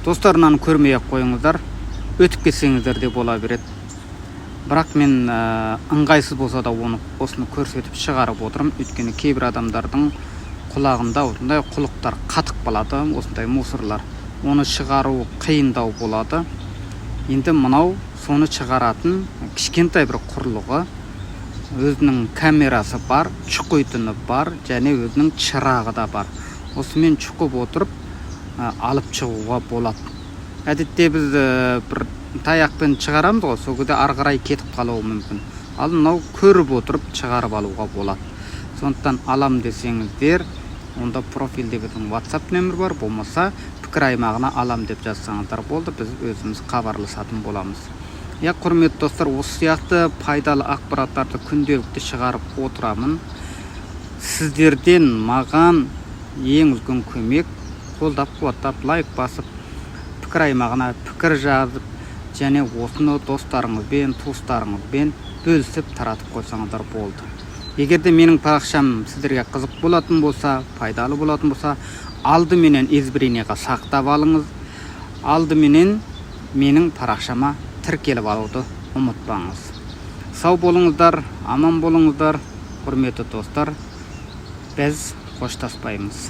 Достарынан көрмей ақ қойыңыздар, өтіп кетсеңіздер де бола береді. Бірақ мен ыңғайсыз болса да осыны көрсетіп шығарып отырмын. Өйткені кейбір адамдардың құлағында осындай құлықтар қатық болады, осындай мусорлар. Оны шығару қиындау болады. Енді мынау соны шығаратын кішкентай бір құрылғы, өзінің камерасы бар, шұқитыны бар, және өзінің шырағы да бар. Осымен шұқып отырып алып шығуға болады. Әдетте біз бір таяқпен шығарамыз ғой, сол кезде ары қарай кетіп қалуы мүмкін. Ал мынау көріп отырып шығарып алуға болады. Сондықтан алам десеңіздер, онда профилде біздің WhatsApp нөмір бар, болмаса пікір аймағына алам деп жазсаңыздар болды, біз өзіміз хабарласатын боламыз. Құрметті достар, осы сияқты пайдалы ақпараттарды күнделікті шығарып отырамын. Сіздерден маған ең үлкен көмек, қолдап қуаттап, лайк басып, пікір аймағына пікір жазып, және осыны достарыңызбен, туыстарыңызбен бөлісіп таратып қойсаңыздар болды. Егерде менің парақшам сіздерге қызық болатын болса, пайдалы болатын болса, алдыменен избіренеға сақтап алыңыз. Алдыменен менің парақшама тіркеліп алуды ұмытпаңыз. Сау болыңыздар, аман болыңыздар, құрметті достар. Біз қоштаспаймыз.